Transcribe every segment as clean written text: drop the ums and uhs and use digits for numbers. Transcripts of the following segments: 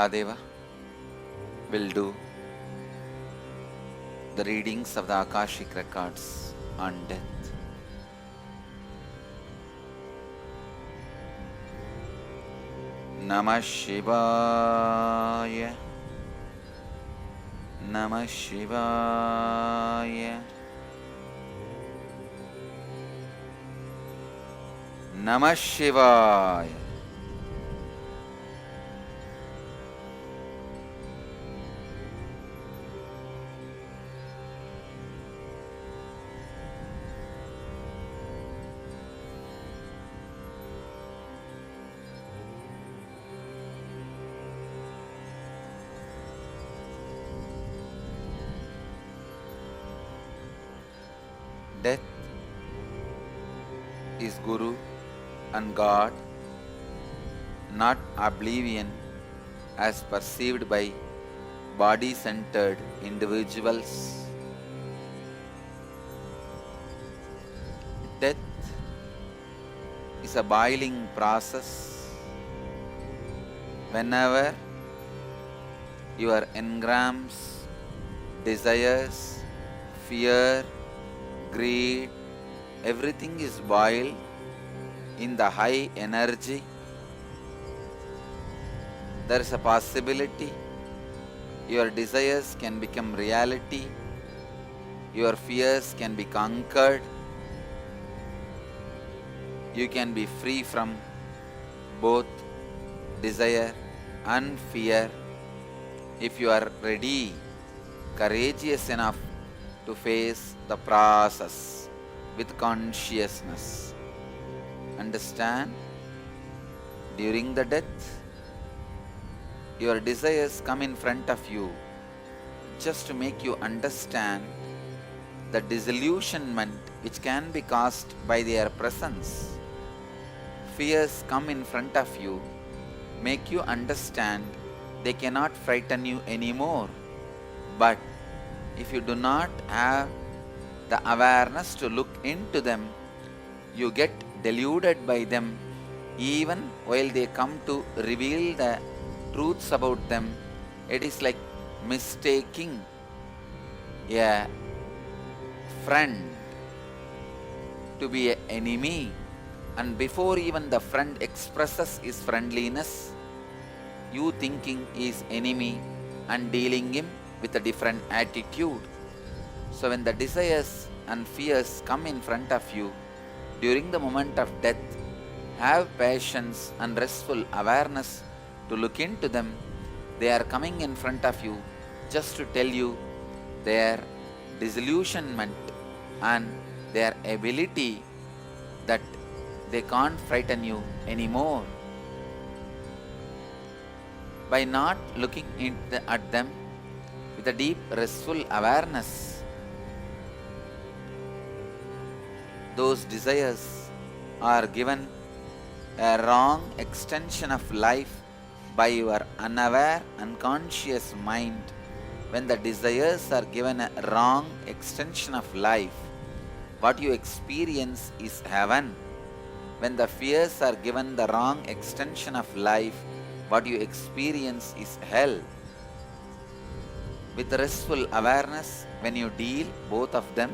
Mahadeva will do the readings of the Akashic Records on death. Namah Shivaya, Namah Shivaya, Namah Shivaya. Death is Guru and God, not oblivion as perceived by body-centered individuals. Death is a boiling process. Whenever your engrams, desires, fear, greed, everything is boiled in the high energy, there is a possibility your desires can become reality, your fears can be conquered, you can be free from both desire and fear if you are ready, courageous enough to face the process with consciousness. Understand? During the death, your desires come in front of you just to make you understand the disillusionment which can be caused by their presence. Fears come in front of you, make you understand they cannot frighten you anymore. But if you do not have the awareness to look into them, you get deluded by them even while they come to reveal the truths about them. It is like mistaking a friend to be an enemy, and before even the friend expresses his friendliness, you thinking he is enemy and dealing him with a different attitude. So when the desires and fears come in front of you during the moment of death, have patience and restful awareness to look into them. They are coming in front of you just to tell you their disillusionment and their ability that they can't frighten you anymore. By not looking at them with a deep restful awareness, those desires are given a wrong extension of life by your unaware unconscious mind. When the desires are given a wrong extension of life, what you experience is heaven. When the fears are given the wrong extension of life, what you experience is hell. With restful awareness, when you deal both of them,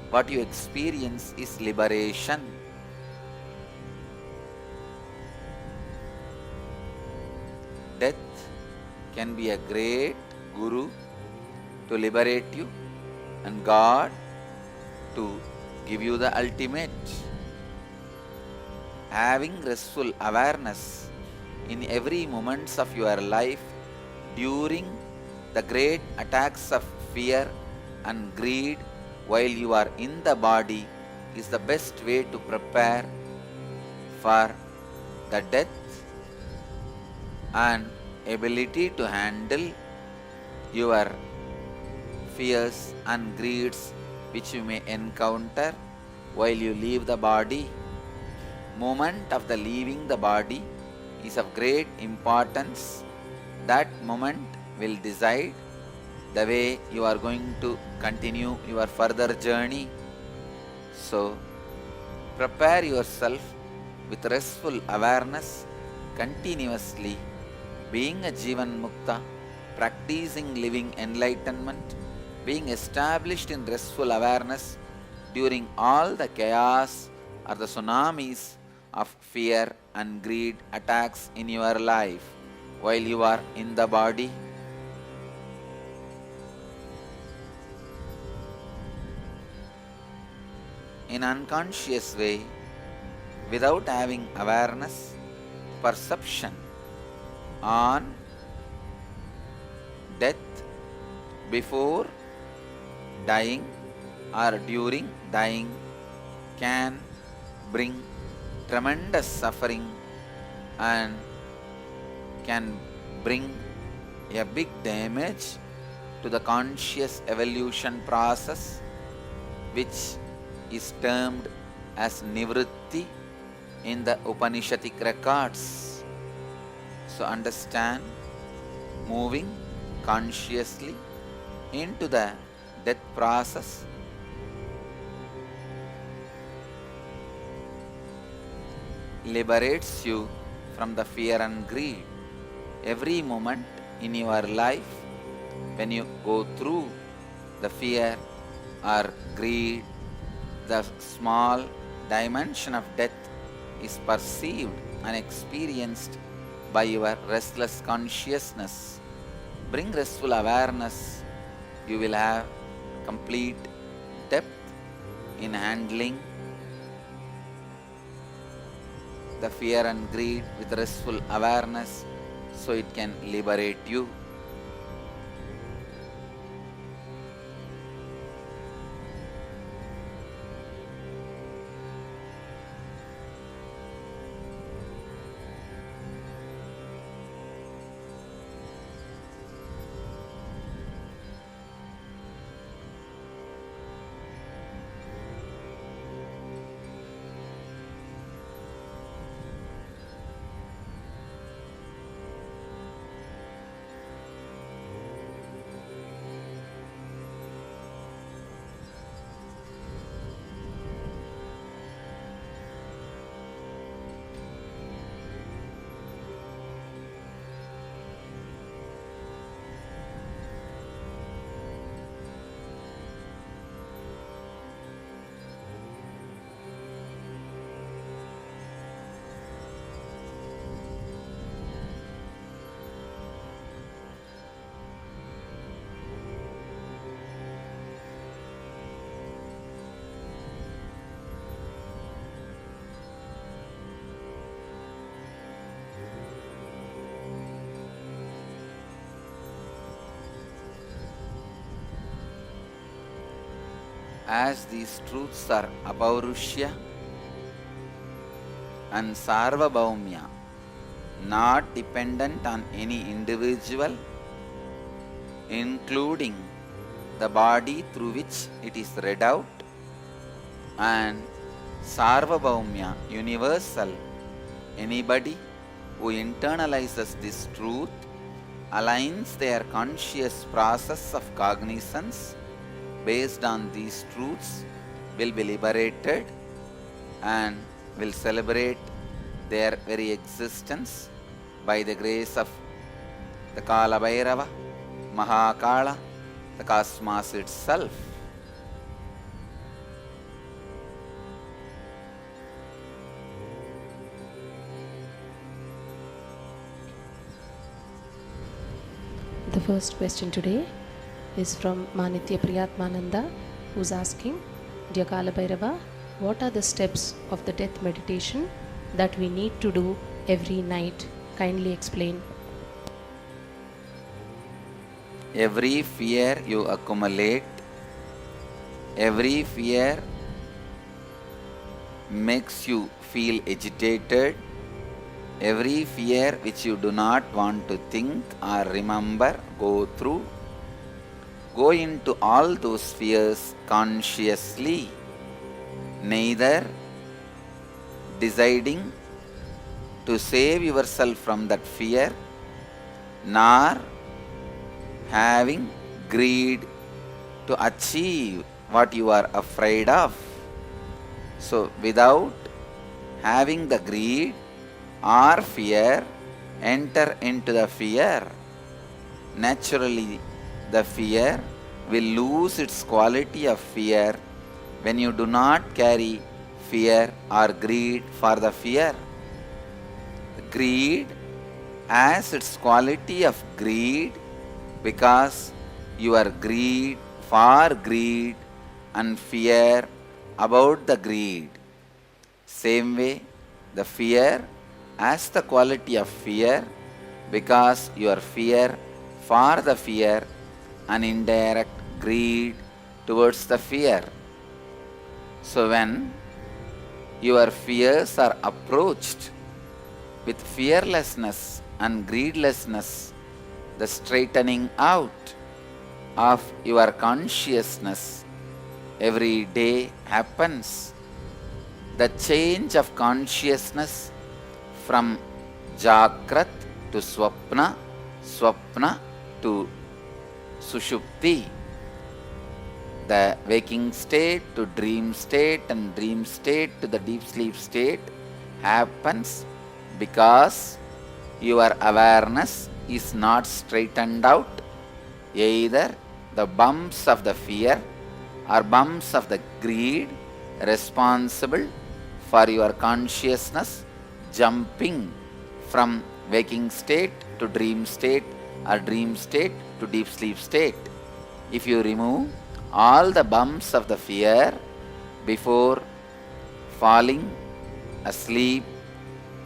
what you experience is liberation. Death can be a great Guru to liberate you, and God to give you the ultimate. Having restful awareness in every moments of your life during the great attacks of fear and greed while you are in the body is the best way to prepare for the death and ability to handle your fears and greeds which you may encounter while you leave the body. Moment of the leaving the body is of great importance. That moment will decide the way you are going to continue your further journey. So, prepare yourself with restful awareness continuously being a Jivan Mukta, practicing living enlightenment, being established in restful awareness during all the chaos or the tsunamis of fear and greed attacks in your life while you are in the body. In unconscious way, without having awareness, perception on death before dying or during dying can bring tremendous suffering and can bring a big damage to the conscious evolution process, which is termed as nivritti in the Upanishadic records. So understand, moving consciously into the death process liberates you from the fear and greed. Every moment in your life, when you go through the fear or greed, the small dimension of death is perceived and experienced by your restless consciousness. Bring restful awareness, you will have complete depth in handling the fear and greed with restful awareness, so it can liberate you. As these truths are Apaurushya and Sarvabhaumya, not dependent on any individual, including the body through which it is read out, and Sarvabhaumya, universal, anybody who internalizes this truth, aligns their conscious process of cognizance based on these truths, will be liberated and will celebrate their very existence by the grace of the Kala Bhairava, Mahakala, the cosmos itself. The first question today is from Manitya Priyatmananda, who's asking, Dear Kala Bhairava, what are the steps of the death meditation that we need to do every night? Kindly explain. Every fear you accumulate, every fear makes you feel agitated, every fear which you do not want to think or remember, go through, go into all those fears consciously, neither deciding to save yourself from that fear, nor having greed to achieve what you are afraid of. So, without having the greed or fear, enter into the fear, naturally the fear will lose its quality of fear when you do not carry fear or greed for the fear. Greed has its quality of greed because you are greed for greed and fear about the greed. Same way, the fear has the quality of fear because you are fear for the fear and indirect greed towards the fear. So when your fears are approached with fearlessness and greedlessness, the straightening out of your consciousness every day happens. The change of consciousness from Jagrat to Swapna, Swapna to Sushupti, the waking state to dream state and dream state to the deep sleep state happens because your awareness is not straightened out. Either the bumps of the fear or bumps of the greed responsible for your consciousness jumping from waking state to dream state or dream state to deep sleep state. If you remove all the bumps of the fear before falling asleep,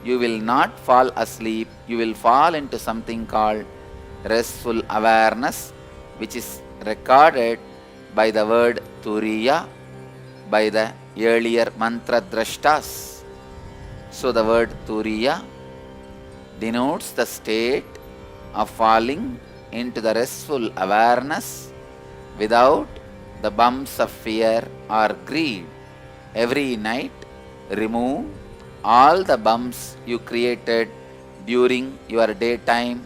you will not fall asleep, you will fall into something called restful awareness, which is recorded by the word Turiya by the earlier mantra drashtas. So the word Turiya denotes the state of falling into the restful awareness without the bumps of fear or greed. Every night, remove all the bumps you created during your daytime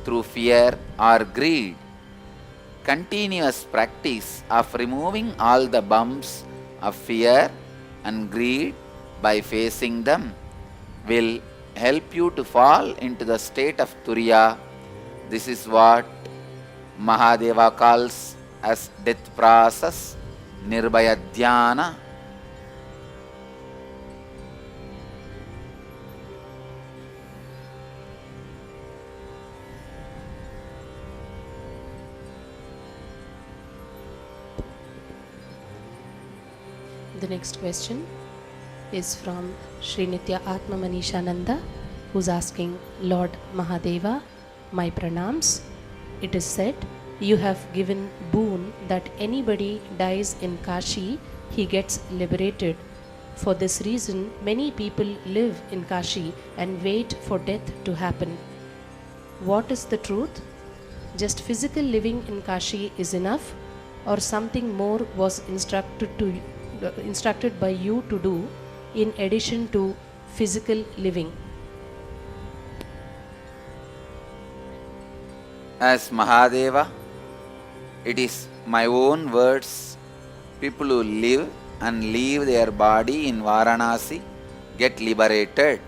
through fear or greed. Continuous practice of removing all the bumps of fear and greed by facing them will help you to fall into the state of Turiya. This is what Mahadeva calls as death process, Nirbhaya Dhyana. The next question is from Sri Nitya Atma Manishananda, who's asking, Lord Mahadeva, my pranams. It is said, you have given boon that anybody dies in Kashi, he gets liberated. For this reason, many people live in Kashi and wait for death to happen. What is the truth? Just physical living in Kashi is enough, or something more was instructed by you to do in addition to physical living? As Mahadeva, it is my own words. People who live and leave their body in Varanasi get liberated.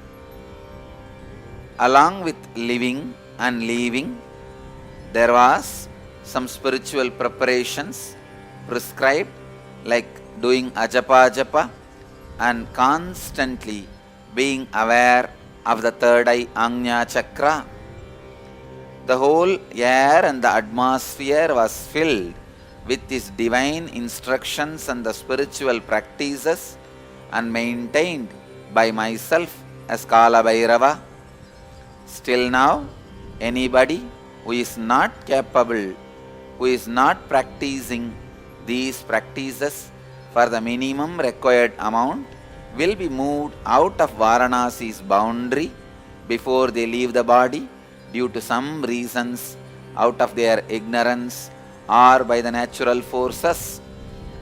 Along with living and leaving, there was some spiritual preparations prescribed, like doing ajapa and constantly being aware of the third eye Ajna Chakra. The whole air and the atmosphere was filled with these divine instructions and the spiritual practices and maintained by myself as Kala Bhairava. Still now, anybody who is not capable, who is not practicing these practices for the minimum required amount, will be moved out of Varanasi's boundary before they leave the body due to some reasons out of their ignorance or by the natural forces.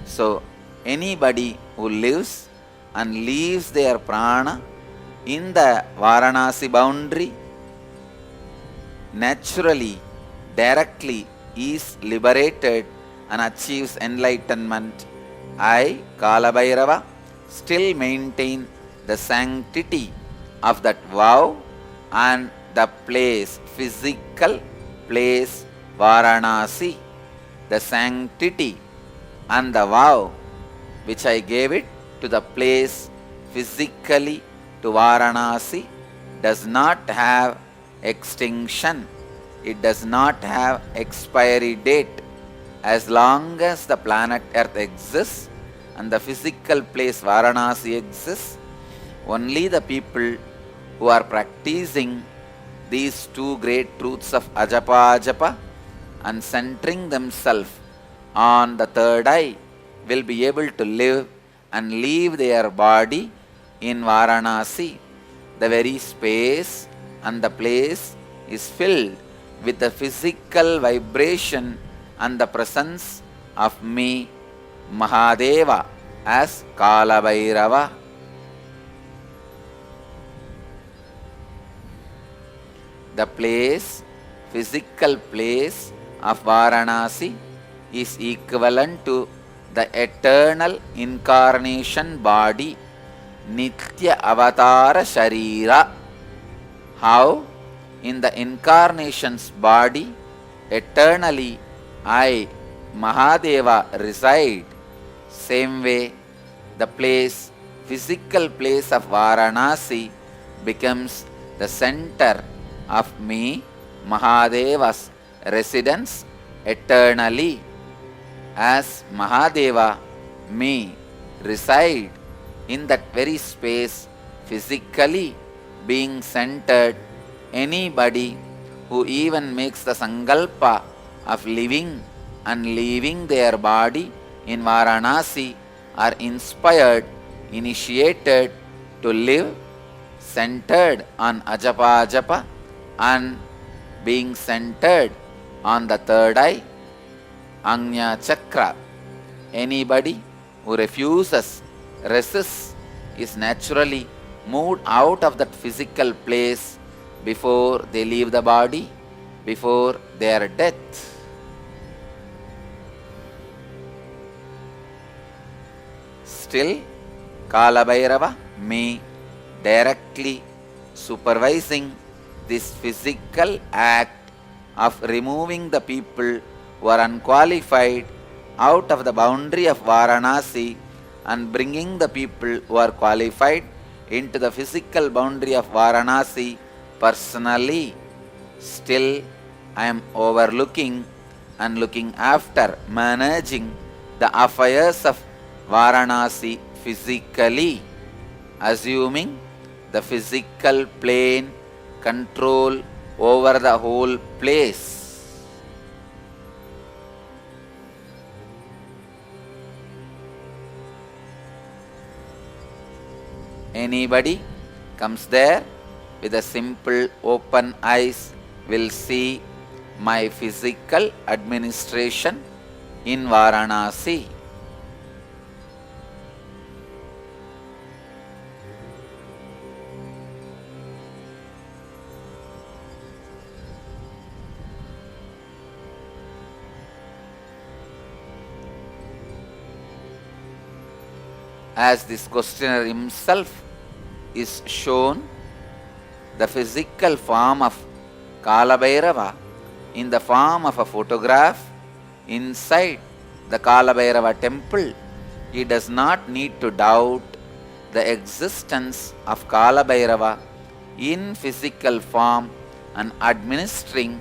So, anybody who lives and leaves their prana in the Varanasi boundary naturally, directly is liberated and achieves enlightenment. I, Kala Bhairava, still maintain the sanctity of that vow and the place, physical place Varanasi, the sanctity and the vow which I gave it to the place physically to Varanasi does not have extinction. It does not have expiry date. As long as the planet Earth exists and the physical place Varanasi exists, only the people who are practicing these two great truths of ajapa and centering themselves on the third eye will be able to live and leave their body in Varanasi. The very space and the place is filled with the physical vibration and the presence of me, Mahadeva, as Kalabhairava. The place, physical place of Varanasi is equivalent to the eternal incarnation body, Nitya Avatara Sharira. How? In the incarnation's body, eternally I, Mahadeva, reside. Same way, the place, physical place of Varanasi becomes the center of me, Mahadeva's residence eternally. As Mahadeva, me, reside in that very space, physically being centered, anybody who even makes the sankalpa of living and leaving their body in Varanasi are inspired, initiated to live centered on ajapa and being centered on the third eye, Agnya Chakra. Anybody who refuses, resists, is naturally moved out of that physical place before they leave the body, before their death. Still, Kalabhairava, me, directly supervising this physical act of removing the people who are unqualified out of the boundary of Varanasi and bringing the people who are qualified into the physical boundary of Varanasi personally. Still, I am overlooking and looking after, managing the affairs of Varanasi physically, assuming the physical plane control over the whole place. Anybody comes there with a simple open eyes will see my physical administration in Varanasi. As this questioner himself is shown the physical form of Kalabhairava in the form of a photograph inside the Kalabhairava temple, he does not need to doubt the existence of Kalabhairava in physical form and administering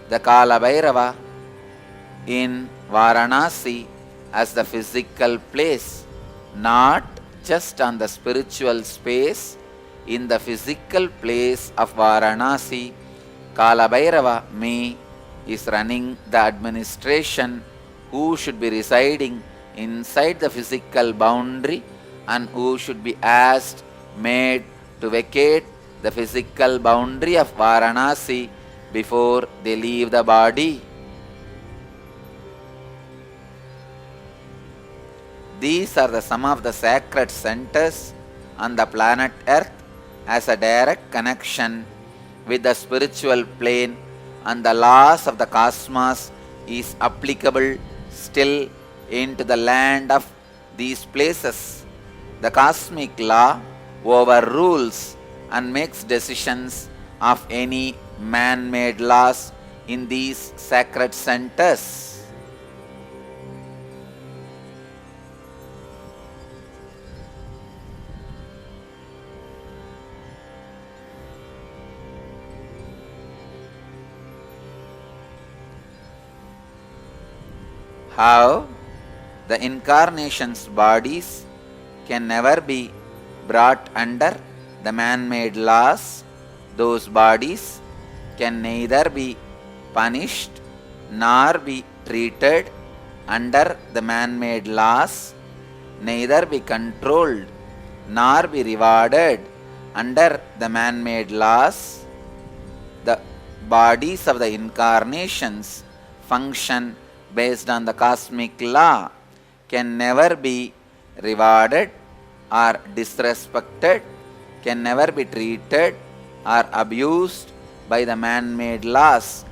the Kalabhairava in Varanasi as the physical place, not just on the spiritual space. In the physical place of Varanasi, Kalabhairava, me, is running the administration, who should be residing inside the physical boundary and who should be asked, made to vacate the physical boundary of Varanasi before they leave the body. These are some of the sacred centers on the planet Earth as a direct connection with the spiritual plane, and the laws of the cosmos is applicable still into the land of these places. The cosmic law overrules and makes decisions of any man-made laws in these sacred centers. How the incarnation's bodies can never be brought under the man-made laws. Those bodies can neither be punished nor be treated under the man-made laws, neither be controlled nor be rewarded under the man-made laws. The bodies of the incarnations function based on the cosmic law, can never be rewarded or disrespected, can never be treated or abused by the man-made laws.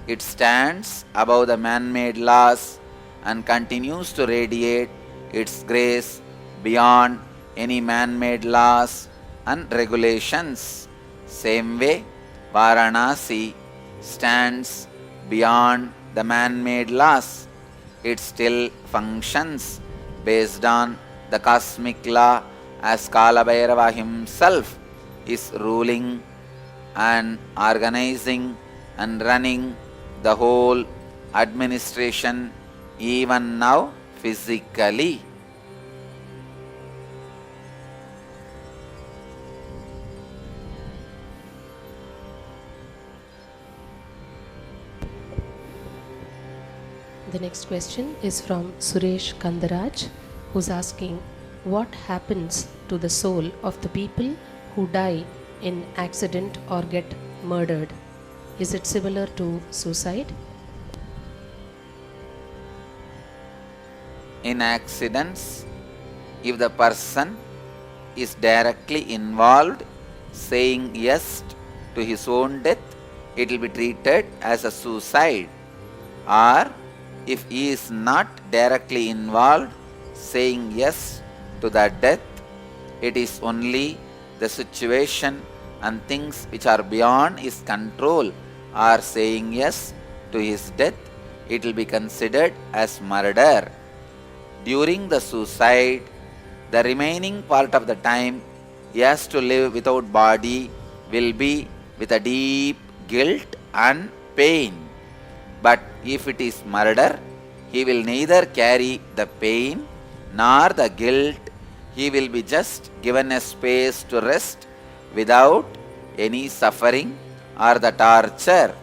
It stands above the man-made laws and continues to radiate its grace beyond any man-made laws and regulations. Same way, Varanasi stands beyond the man-made laws. It still functions based on the cosmic law, as Kala Bhairava himself is ruling and organizing and running the whole administration even now physically. The next question is from Suresh Kandaraj, who's asking, what happens to the soul of the people who die in accident or get murdered? Is it similar to suicide? In accidents, if the person is directly involved, saying yes to his own death, it will be treated as a suicide. Or if he is not directly involved, saying yes to that death, it is only the situation and things which are beyond his control are saying yes to his death, it will be considered as murder. During the suicide, the remaining part of the time he has to live without body will be with a deep guilt and pain. But if it is murder, he will neither carry the pain nor the guilt. He will be just given a space to rest without any suffering or the torture.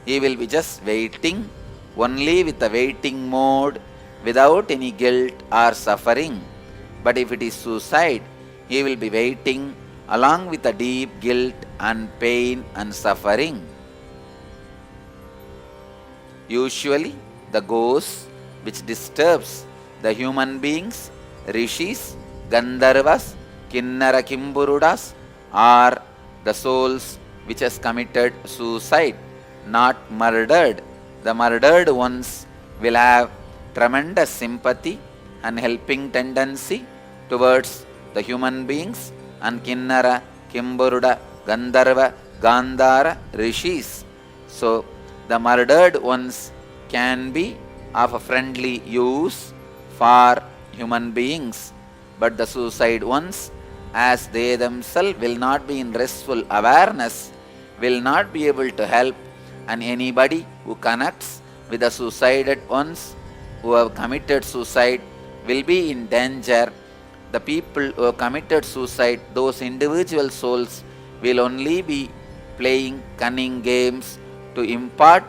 He will be just waiting, only with the waiting mode, without any guilt or suffering. But if it is suicide, he will be waiting along with the deep guilt and pain and suffering. Usually, the ghost which disturbs the human beings, rishis, gandharvas, kinnara kimburudas, are the souls which has committed suicide, not murdered. The murdered ones will have tremendous sympathy and helping tendency towards the human beings and kinnara, kimburuda, gandharva, gandhara, rishis. So, the murdered ones can be of a friendly use for human beings, but the suicide ones, as they themselves will not be in restful awareness, will not be able to help, and anybody who connects with the suicided ones who have committed suicide will be in danger. The people who have committed suicide, those individual souls, will only be playing cunning games to impart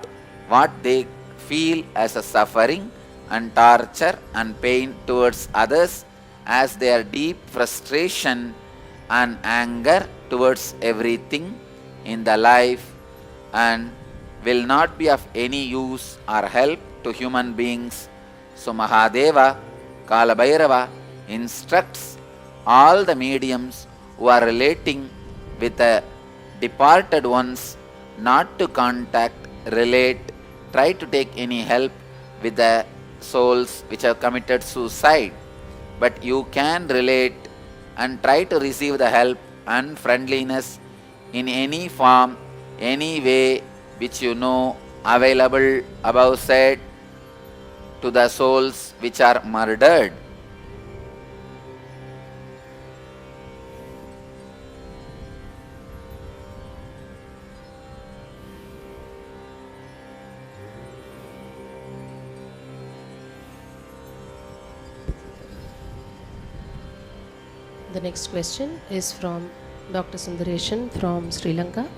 what they feel as a suffering and torture and pain towards others, as their deep frustration and anger towards everything in the life, and will not be of any use or help to human beings. So Mahadeva, Kala Bhairava, instructs all the mediums who are relating with the departed ones not to contact, relate, try to take any help with the souls which have committed suicide. But you can relate and try to receive the help and friendliness in any form any way which you know available above said to the souls which are murdered. The next question is from Dr. Sundareshan from Sri Lanka,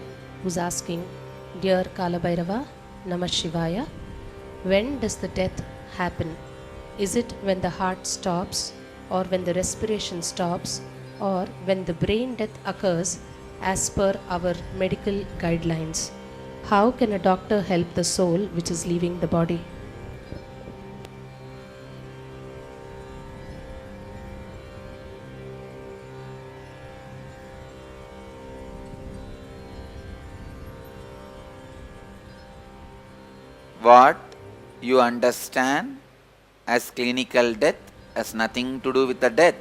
who's asking, Dear Kalabhairava, Namah Shivaya, when does the death happen? Is it when the heart stops, or when the respiration stops, or when the brain death occurs as per our medical guidelines? How can a doctor help the soul which is leaving the body? What you understand as clinical death has nothing to do with the death.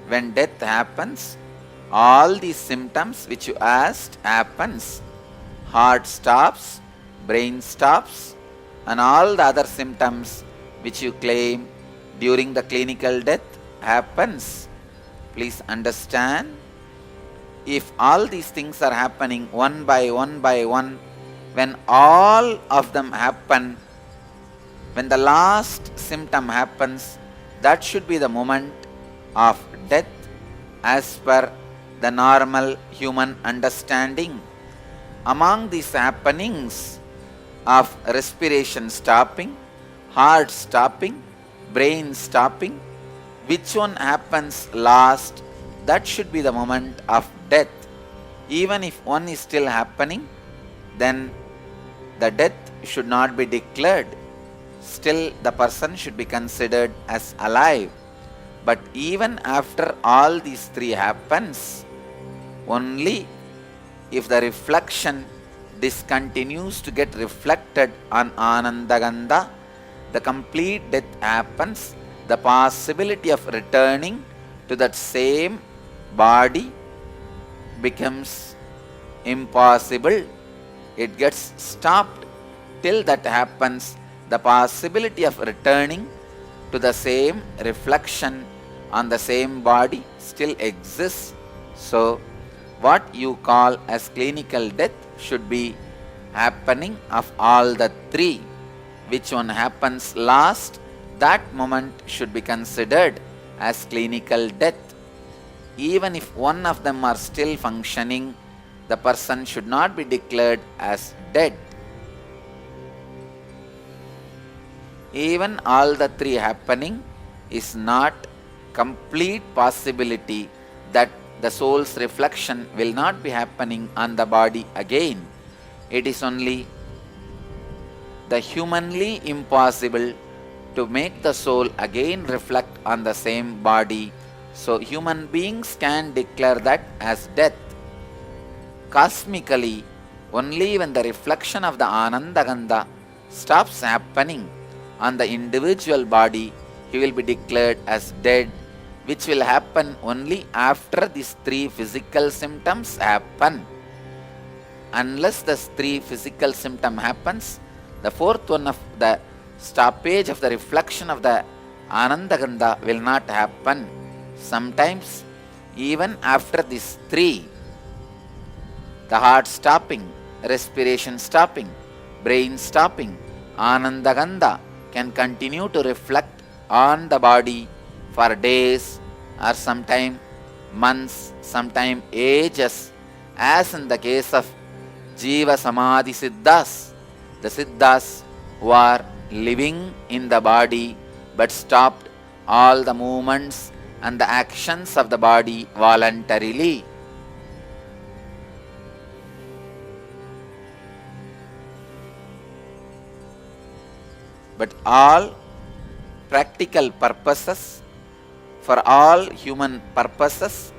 When death happens, all these symptoms which you asked happens. Heart stops, brain stops, and all the other symptoms which you claim during the clinical death happens. Please understand, if all these things are happening one by one, when all of them happen, when the last symptom happens, that should be the moment of death as per the normal human understanding. Among these happenings of respiration stopping, heart stopping, brain stopping, which one happens last? That should be the moment of death. Even if one is still happening, then the death should not be declared. Still, the person should be considered as alive. But even after all these three happens, only if the reflection discontinues to get reflected on Anandagandha, the complete death happens. The possibility of returning to that same body becomes impossible. It gets stopped. Till that happens, the possibility of returning to the same reflection on the same body still exists. So, what you call as clinical death should be happening of all the three. Which one happens last? That moment should be considered as clinical death. Even if one of them are still functioning, the person should not be declared as dead. Even all the three happening is not complete possibility that the soul's reflection will not be happening on the body again. It is only the humanly impossible to make the soul again reflect on the same body. So human beings can declare that as death. Cosmically, only when the reflection of the Anandagandha stops happening on the individual body, he will be declared as dead, which will happen only after these three physical symptoms happen. Unless the three physical symptom happens, the fourth one of the stoppage of the reflection of the Anandagandha will not happen. Sometimes, even after these three, the heart stopping, respiration stopping, brain stopping, Anandagandha can continue to reflect on the body for days or sometime months, sometime ages, as in the case of Jiva Samadhi Siddhas, the Siddhas who are living in the body but stopped all the movements and the actions of the body voluntarily. But all practical purposes, for all human purposes,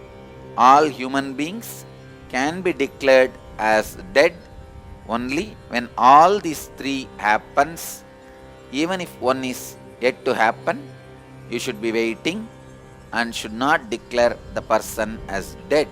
all human beings can be declared as dead only when all these three happens. Even if one is yet to happen, you should be waiting and should not declare the person as dead.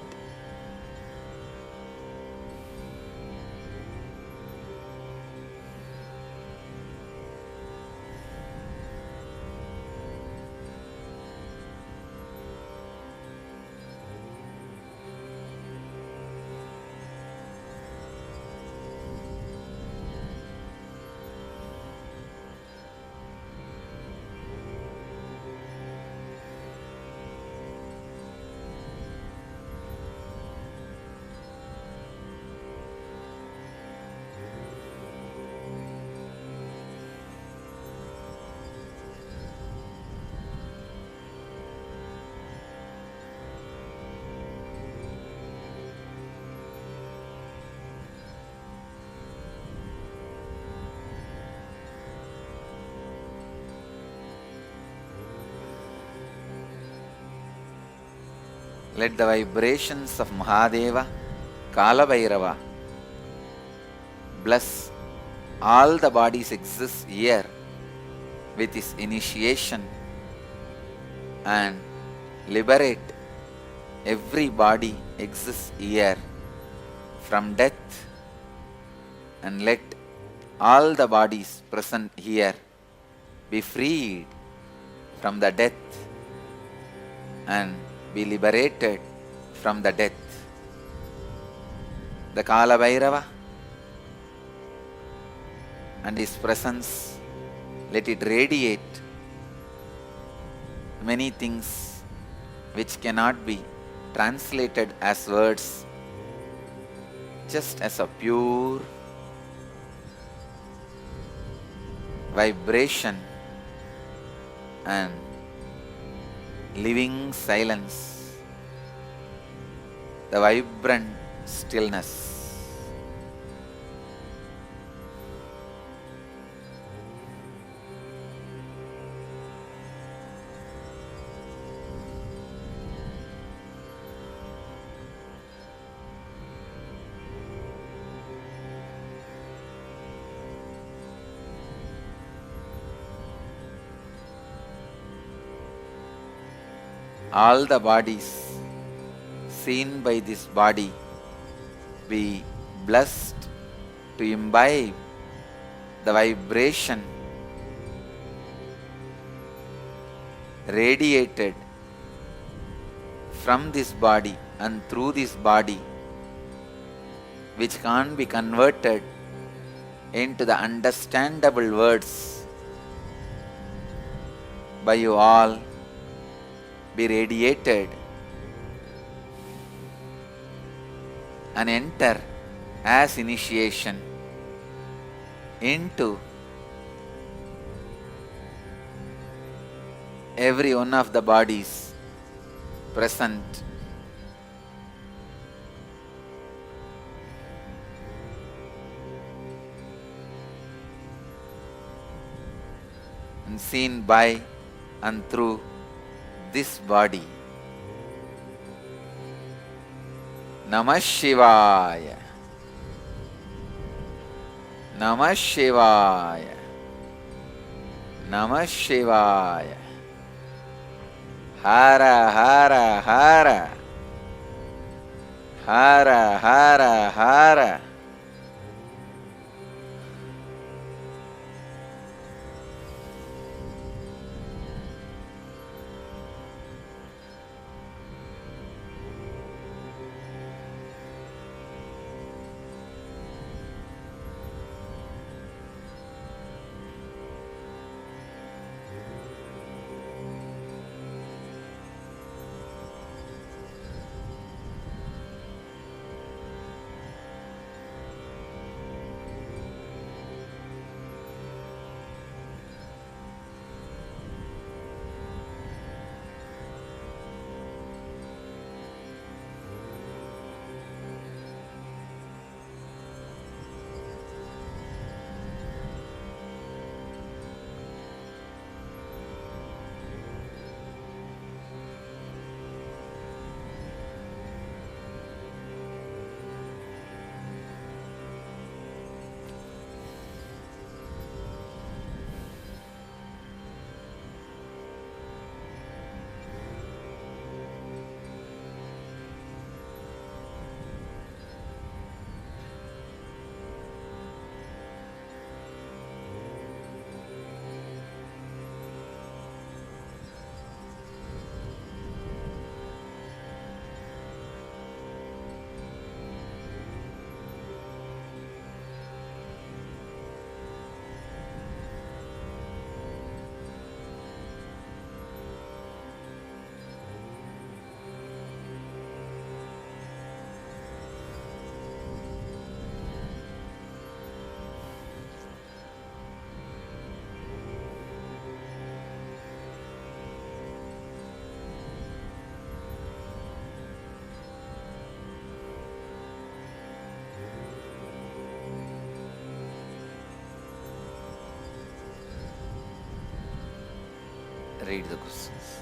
Let the vibrations of Mahadeva, Kala Bhairava, bless all the bodies exist here with his initiation and liberate every body exists here from death, and let all the bodies present here be freed from the death and be liberated from the death. The Kala Bhairava and his presence, let it radiate many things which cannot be translated as words, just as a pure vibration and living silence, the vibrant stillness. All the bodies seen by this body be blessed to imbibe the vibration radiated from this body and through this body, which can't be converted into the understandable words by you all, be radiated and enter as initiation into every one of the bodies present. And seen by and through this body. Namah Shivaya. Namah Shivaya. Namah Shivaya. Hara Hara Hara. Hara Hara Hara. Read the questions.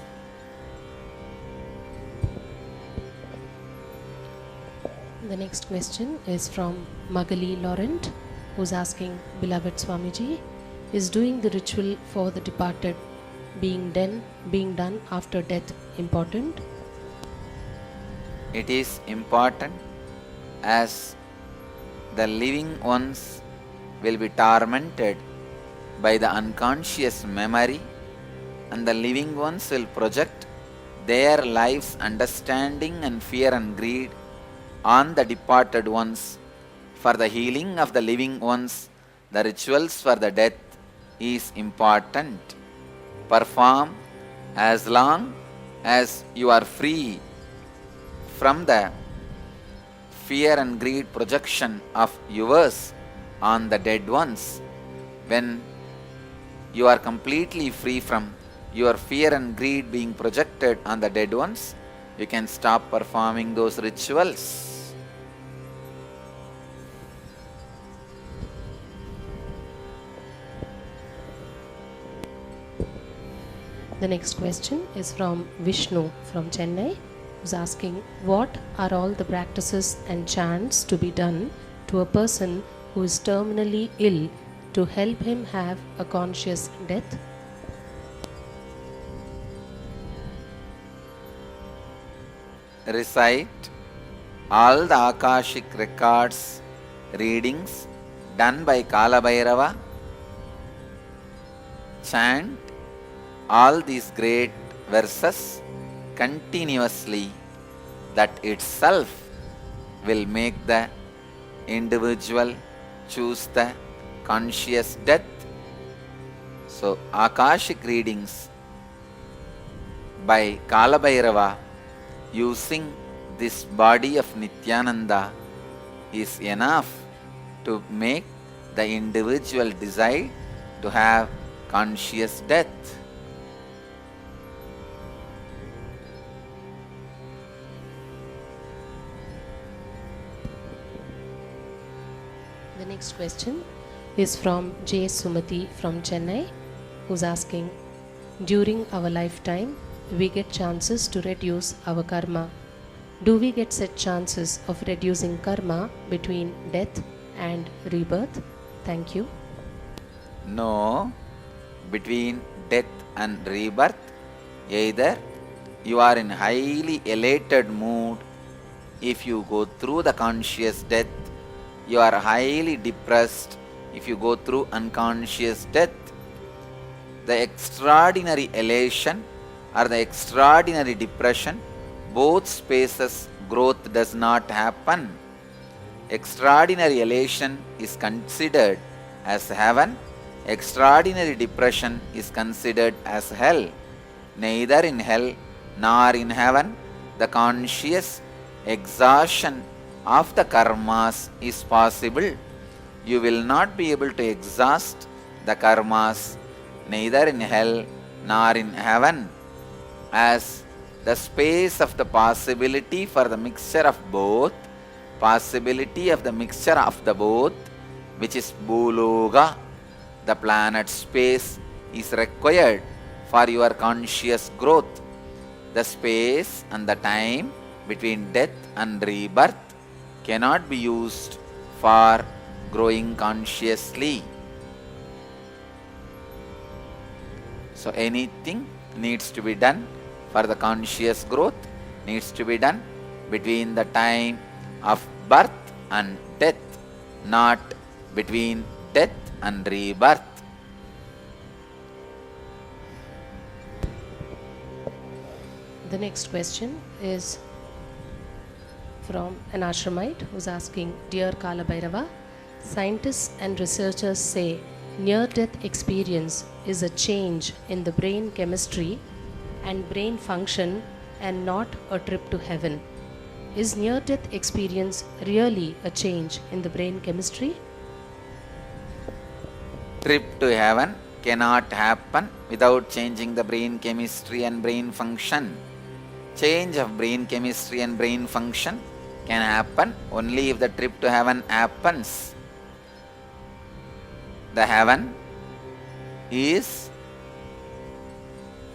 The next question is from Magali Laurent, who's asking, Beloved Swamiji, is doing the ritual for the departed being done after death important? It is important, as the living ones will be tormented by the unconscious memory, and the living ones will project their life's understanding and fear and greed on the departed ones. For the healing of the living ones, the rituals for the death is important. Perform as long as you are free from the fear and greed projection of yours on the dead ones. When you are completely free from your fear and greed being projected on the dead ones, you can stop performing those rituals. The next question is from Vishnu from Chennai, who's asking, what are all the practices and chants to be done to a person who is terminally ill to help him have a conscious death? Recite all the Akashic Records readings done by Kala Bhairava. Chant all these great verses continuously. That itself will make the individual choose the conscious death. So, Akashic readings by Kala Bhairava using this body of Nithyananda is enough to make the individual decide to have conscious death. The next question is from J. Sumati from Chennai, who's asking, during our lifetime, we get chances to reduce our karma. Do we get set chances of reducing karma between death and rebirth? Thank you. No, between death and rebirth, either you are in highly elated mood. If you go through the conscious death, you are highly depressed if you go through unconscious death. The extraordinary elation or the extraordinary depression, both spaces growth does not happen. Extraordinary elation is considered as heaven, extraordinary depression is considered as hell. Neither in hell nor in heaven the conscious exhaustion of the karmas is possible. You will not be able to exhaust the karmas neither in hell nor in heaven, as the space of the possibility for the mixture of both, possibility of the mixture of the both, which is Bhuloga, the planet space, is required for your conscious growth. The space and the time between death and rebirth cannot be used for growing consciously. So anything needs to be done for the conscious growth needs to be done between the time of birth and death, not between death and rebirth. The next question is from an ashramite who's asking, Dear Kala Bhairava, scientists and researchers say near-death experience is a change in the brain chemistry and brain function and not a trip to heaven. Is near-death experience really a change in the brain chemistry? Trip to heaven cannot happen without changing the brain chemistry and brain function. Change of brain chemistry and brain function can happen only if the trip to heaven happens. The heaven is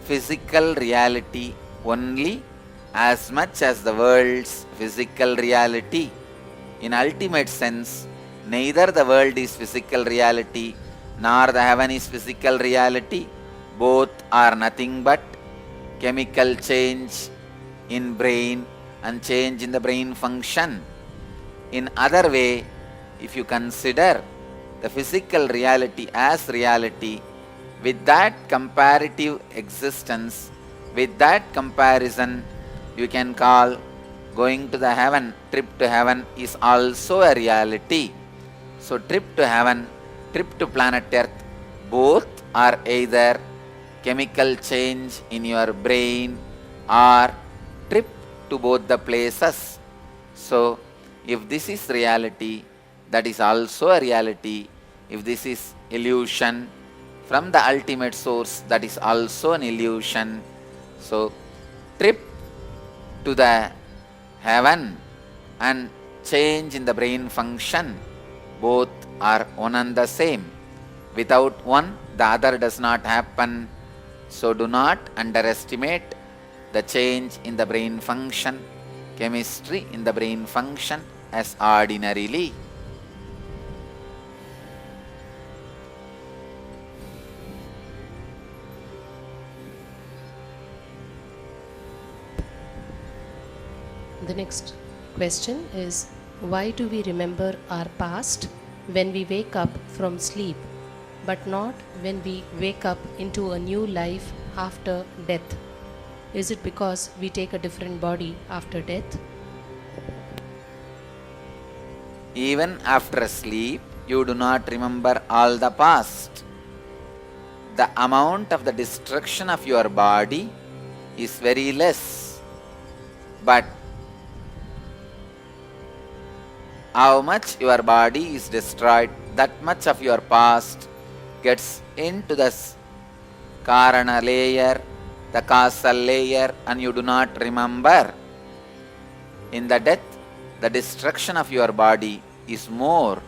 physical reality only as much as the world's physical reality. In ultimate sense, neither the world is physical reality nor the heaven is physical reality. Both are nothing but chemical change in brain and change in the brain function. In other way, if you consider the physical reality as reality, with that comparative existence, with that comparison, you can call going to the heaven, trip to heaven is also a reality. So trip to heaven, trip to planet Earth, both are either chemical change in your brain or trip to both the places. So if this is reality, that is also a reality. If this is illusion from the ultimate source, that is also an illusion. So trip to the heaven and change in the brain function, both are one and the same. Without one, the other does not happen. So do not underestimate the change in the brain function, chemistry in the brain function as ordinarily. The next question is, why do we remember our past when we wake up from sleep, but not when we wake up into a new life after death? Is it because we take a different body after death? Even after sleep, you do not remember all the past. The amount of the destruction of your body is very less. But how much your body is destroyed, that much of your past gets into the Karana layer, the causal layer, and you do not remember. In the death, the destruction of your body is more.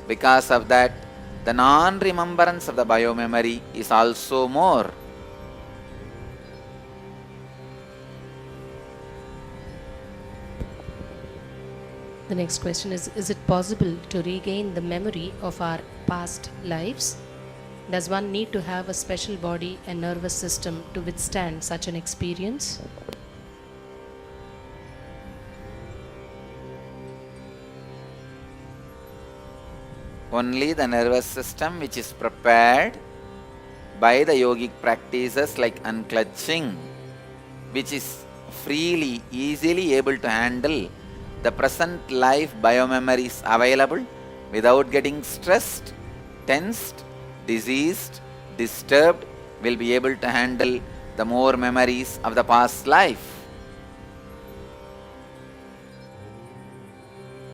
Because of that, the non-remembrance of the biomemory is also more. The next question is it possible to regain the memory of our past lives? Does one need to have a special body and nervous system to withstand such an experience? Only the nervous system which is prepared by the yogic practices like unclutching, which is freely, easily able to handle the present life biomemories available without getting stressed, tensed, diseased, disturbed, will be able to handle the more memories of the past life.